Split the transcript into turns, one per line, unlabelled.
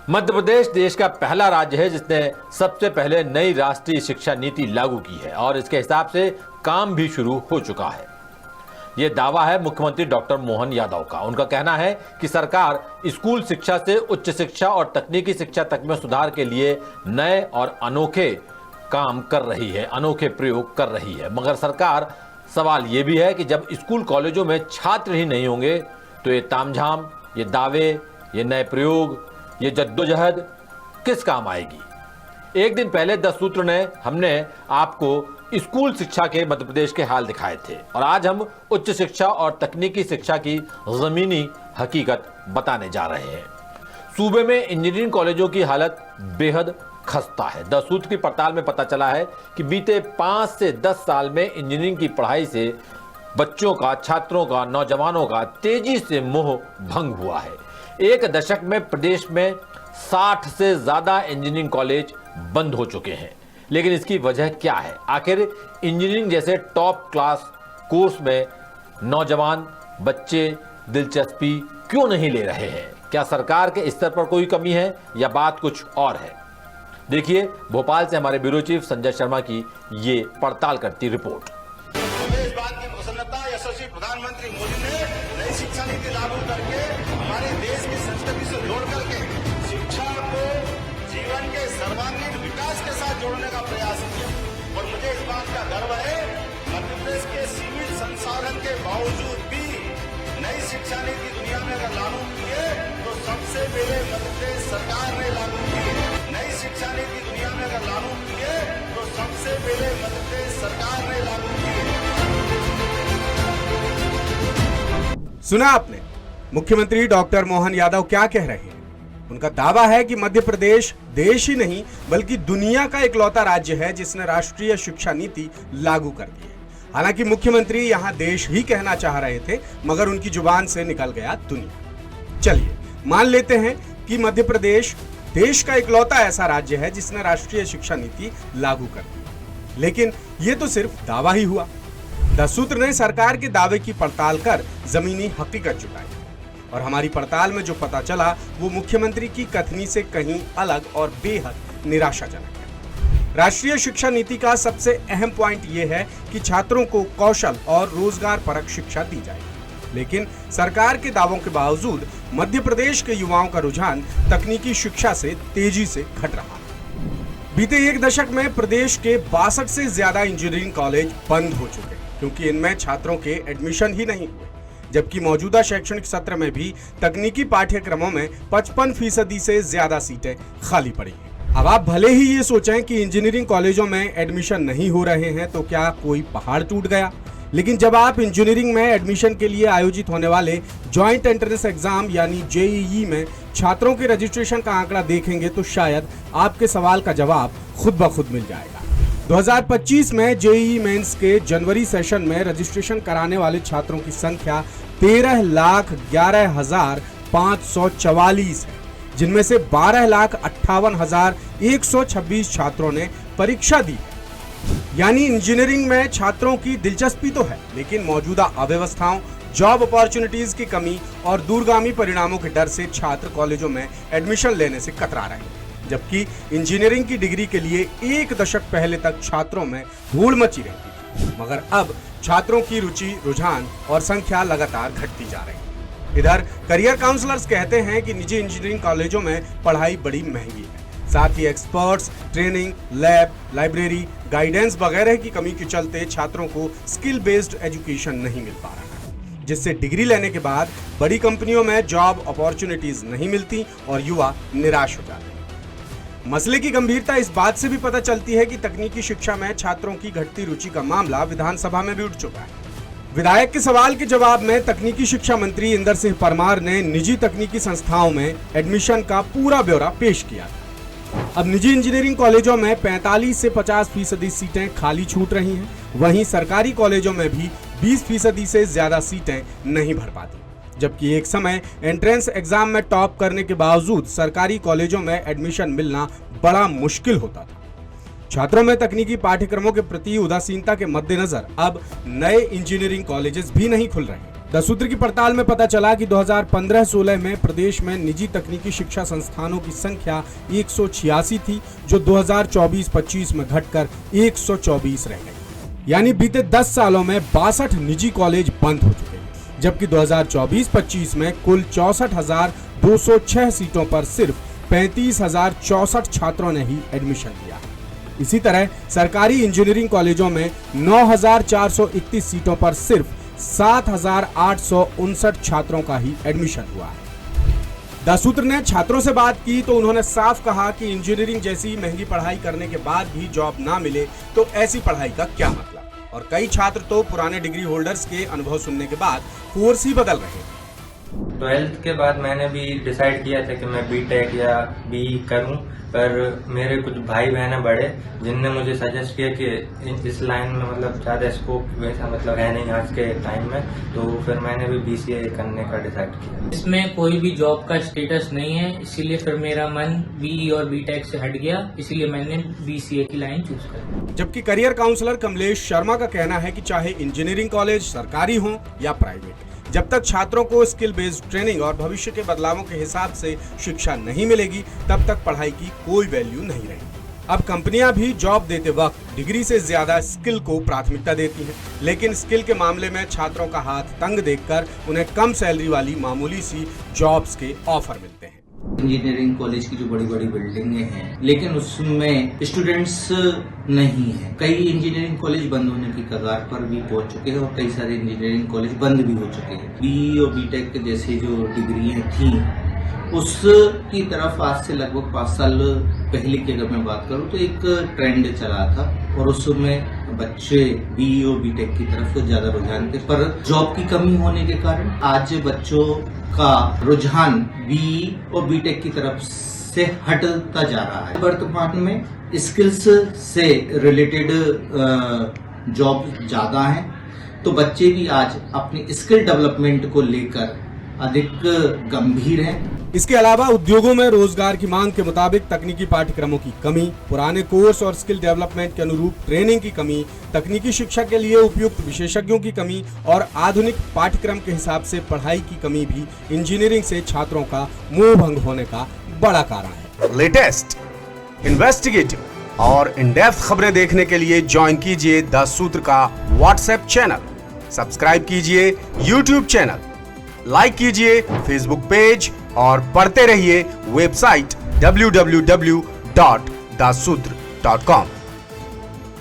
मध्य प्रदेश देश का पहला राज्य है जिसने सबसे पहले नई राष्ट्रीय शिक्षा नीति लागू की है और इसके हिसाब से काम भी शुरू हो चुका है। यह दावा है मुख्यमंत्री डॉक्टर मोहन यादव का। उनका कहना है कि सरकार स्कूल शिक्षा से उच्च शिक्षा और तकनीकी शिक्षा तक में सुधार के लिए नए और अनोखे काम कर रही है, अनोखे प्रयोग कर रही है। मगर सरकार, सवाल यह भी है कि जब स्कूल कॉलेजों में छात्र ही नहीं होंगे तो ये तामझाम, ये दावे, ये नए प्रयोग, ये जद्दोजहद किस काम आएगी। एक दिन पहले 10 सूत्र ने हमने आपको स्कूल शिक्षा के मध्य प्रदेश के हाल दिखाए थे और आज हम उच्च शिक्षा और तकनीकी शिक्षा की जमीनी हकीकत बताने जा रहे हैं। सूबे में इंजीनियरिंग कॉलेजों की हालत बेहद खस्ता है। 10 सूत्र की पड़ताल में पता चला है कि बीते 5 से 10 साल में इंजीनियरिंग की पढ़ाई से बच्चों का, छात्रों का, नौजवानों का तेजी से मोह भंग हुआ है। एक दशक में प्रदेश में 60 से ज्यादा इंजीनियरिंग कॉलेज बंद हो चुके हैं। लेकिन इसकी वजह क्या है? आखिर इंजीनियरिंग जैसे टॉप क्लास कोर्स में नौजवान बच्चे दिलचस्पी क्यों नहीं ले रहे हैं? क्या सरकार के स्तर पर कोई कमी है या बात कुछ और है? देखिए भोपाल से हमारे ब्यूरो चीफ संजय शर्मा की ये पड़ताल करती रिपोर्ट।
इस बात की प्रसन्नता यशस्वी प्रधानमंत्री मोदी ने नई शिक्षा नीति लागू करके हमारे देश की संस्कृति से जोड़ करके शिक्षा को जीवन के सर्वांगीण विकास के साथ जोड़ने का प्रयास किया और मुझे इस बात का गर्व है मध्य प्रदेश के सीमित संसाधन के बावजूद भी नई शिक्षा नीति दुनिया में अगर लागू की है तो सबसे पहले मध्य प्रदेश सरकार ने लागू की है। नई शिक्षा नीति दुनिया में अगर लागू की है तो सबसे पहले मध्य प्रदेश सरकार ने लागू की है।
सुना आपने मुख्यमंत्री डॉक्टर मोहन यादव क्या कह रहे हैं। उनका दावा है कि मध्य प्रदेश देश ही नहीं बल्कि दुनिया का इकलौता राज्य है जिसने राष्ट्रीय शिक्षा नीति लागू कर दी है। हालांकि मुख्यमंत्री यहां देश ही कहना चाह रहे थे मगर उनकी जुबान से निकल गया दुनिया। चलिए मान लेते हैं कि मध्य प्रदेश देश का इकलौता ऐसा राज्य है जिसने राष्ट्रीय शिक्षा नीति लागू कर दी, लेकिन यह तो सिर्फ दावा ही हुआ। 10 सूत्र ने सरकार के दावे की पड़ताल कर जमीनी हकीकत जुटाई और हमारी पड़ताल में जो पता चला वो मुख्यमंत्री की कथनी से कहीं अलग और बेहद निराशाजनक है। राष्ट्रीय शिक्षा नीति का सबसे अहम पॉइंट ये है कि छात्रों को कौशल और रोजगार परक शिक्षा दी जाए, लेकिन सरकार के दावों के बावजूद मध्य प्रदेश के युवाओं का रुझान तकनीकी शिक्षा से तेजी से घट रहा है। बीते एक दशक में प्रदेश के 62 से ज्यादा इंजीनियरिंग कॉलेज बंद हो चुके हैं क्योंकि इनमें छात्रों के एडमिशन ही नहीं हुए, जबकि मौजूदा शैक्षणिक सत्र में भी तकनीकी पाठ्यक्रमों में 55% से ज्यादा सीटें खाली पड़ी हैं। अब आप भले ही ये सोचें कि इंजीनियरिंग कॉलेजों में एडमिशन नहीं हो रहे हैं तो क्या कोई पहाड़ टूट गया, लेकिन जब आप इंजीनियरिंग में एडमिशन के लिए आयोजित होने वाले ज्वाइंट एंट्रेंस एग्जाम यानी जेईई में छात्रों के रजिस्ट्रेशन का आंकड़ा देखेंगे तो शायद आपके सवाल का जवाब खुद ब खुद मिल जाएगा। 2025 में जेईई मेंस के जनवरी सेशन में रजिस्ट्रेशन कराने वाले छात्रों की संख्या 13,11,544 है, जिनमें से 12,58,126 छात्रों ने परीक्षा दी है। यानी इंजीनियरिंग में छात्रों की दिलचस्पी तो है, लेकिन मौजूदा अव्यवस्थाओं, जॉब अपॉर्चुनिटीज की कमी और दूरगामी परिणामों के डर से छात्र कॉलेजों में एडमिशन लेने से कतरा रहे हैं। जबकि इंजीनियरिंग की डिग्री के लिए एक दशक पहले तक छात्रों में धूल मची रहती थी, मगर अब छात्रों की रुचि, रुझान और संख्या लगातार घटती जा रही है। इधर करियर काउंसलर्स कहते हैं कि निजी इंजीनियरिंग कॉलेजों में पढ़ाई बड़ी महंगी है, साथ ही experts, training, lab, library, guidance वगैरह की कमी के चलते छात्रों को स्किल बेस्ड एजुकेशन नहीं मिल पा रहा है, जिससे डिग्री लेने के बाद बड़ी कंपनियों में जॉब अपॉर्चुनिटीज नहीं मिलती और युवा निराश हो जाते हैं। मसले की गंभीरता इस बात से भी पता चलती है कि तकनीकी शिक्षा में छात्रों की घटती रुचि का मामला विधानसभा में भी उठ चुका है। विधायक के सवाल के जवाब में तकनीकी शिक्षा मंत्री इंदर सिंह परमार ने निजी तकनीकी संस्थाओं में एडमिशन का पूरा ब्यौरा पेश किया। अब निजी इंजीनियरिंग कॉलेजों में 45 से 50% सीटें खाली छूट रही हैं, वहीं सरकारी कॉलेजों में भी 20% से ज्यादा सीटें नहीं भर पाती, जबकि एक समय एंट्रेंस एग्जाम में टॉप करने के बावजूद सरकारी कॉलेजों में एडमिशन मिलना बड़ा मुश्किल होता था। छात्रों में तकनीकी पाठ्यक्रमों के प्रति उदासीनता के मद्देनजर अब नए इंजीनियरिंग कॉलेजेस भी नहीं खुल रहे हैं। द सूत्र की पड़ताल में पता चला कि 2015-16 में प्रदेश में निजी तकनीकी शिक्षा संस्थानों की संख्या 186 थी, जो 2024-25 में घटकर 124 रह गई। यानी बीते 10 सालों में 62 निजी कॉलेज बंद हो चुके हैं, जबकि 2024-25 में कुल 64,206 सीटों पर सिर्फ 35,064 छात्रों ने ही एडमिशन लिया। इसी तरह सरकारी इंजीनियरिंग कॉलेजों में 9,431 सीटों पर सिर्फ 7,859 छात्रों का ही एडमिशन हुआ है। द सूत्र ने छात्रों से बात की तो उन्होंने साफ कहा कि इंजीनियरिंग जैसी महंगी पढ़ाई करने के बाद भी जॉब ना मिले तो ऐसी पढ़ाई का क्या मतलब, और कई छात्र तो पुराने डिग्री होल्डर्स के अनुभव सुनने के बाद कोर्स ही बदल रहे हैं।
12th के बाद मैंने भी डिसाइड किया था कि मैं बीटेक या बीई करूं, पर मेरे कुछ भाई बहन बड़े जिनने मुझे सजेस्ट किया कि इस लाइन में मतलब ज़्यादा स्कोप वैसा मतलब है नहीं आज के टाइम में, तो फिर मैंने भी बीसीए करने का डिसाइड किया।
इसमें कोई भी जॉब का स्टेटस नहीं है, इसीलिए फिर मेरा मन बीई और बीटेक से हट गया, इसीलिए मैंने बीसीए की लाइन चूज करी।
जबकि करियर काउंसलर कमलेश शर्मा का कहना है कि चाहे इंजीनियरिंग कॉलेज सरकारी हो या प्राइवेट, जब तक छात्रों को स्किल बेस्ड ट्रेनिंग और भविष्य के बदलावों के हिसाब से शिक्षा नहीं मिलेगी, तब तक पढ़ाई की कोई वैल्यू नहीं रहेगी। अब कंपनियां भी जॉब देते वक्त डिग्री से ज्यादा स्किल को प्राथमिकता देती हैं, लेकिन स्किल के मामले में छात्रों का हाथ तंग देखकर उन्हें कम सैलरी वाली मामूली सी जॉब्स के ऑफर मिलते हैं।
इंजीनियरिंग कॉलेज की जो बड़ी बड़ी बिल्डिंगें हैं, लेकिन उसमें स्टूडेंट्स नहीं है। कई इंजीनियरिंग कॉलेज बंद होने की कगार पर भी पहुंच चुके हैं और कई सारे इंजीनियरिंग कॉलेज बंद भी हो चुके हैं। बीई और बीटेक के जैसी जो डिग्रियां थी, उसकी तरफ आज से लगभग 5 साल पहले की अगर मैं बात करूं तो एक ट्रेंड चला था और उसमें बच्चे बीई और बीटेक की तरफ ज्यादा रुझान थे, पर जॉब की कमी होने के कारण आज बच्चों का रुझान बीई और बीटेक की तरफ से हटता जा रहा है। वर्तमान में स्किल्स से रिलेटेड जॉब ज्यादा हैं, तो बच्चे भी आज अपनी स्किल डेवलपमेंट को लेकर अधिक गंभीर हैं।
इसके अलावा उद्योगों में रोजगार की मांग के मुताबिक तकनीकी पाठ्यक्रमों की कमी, पुराने कोर्स और स्किल डेवलपमेंट के अनुरूप ट्रेनिंग की कमी, तकनीकी शिक्षा के लिए उपयुक्त विशेषज्ञों की कमी और आधुनिक पाठ्यक्रम के हिसाब से पढ़ाई की कमी भी इंजीनियरिंग से छात्रों का मोह भंग होने का बड़ा कारण है।
लेटेस्ट, इन्वेस्टिगेटिव और इन डेप्थ खबरें देखने के लिए ज्वाइन कीजिए द सूत्र का व्हाट्सएप चैनल, सब्सक्राइब कीजिए यूट्यूब चैनल, लाइक कीजिए फेसबुक पेज और पढ़ते रहिए वेबसाइट www.daसूत्र.com।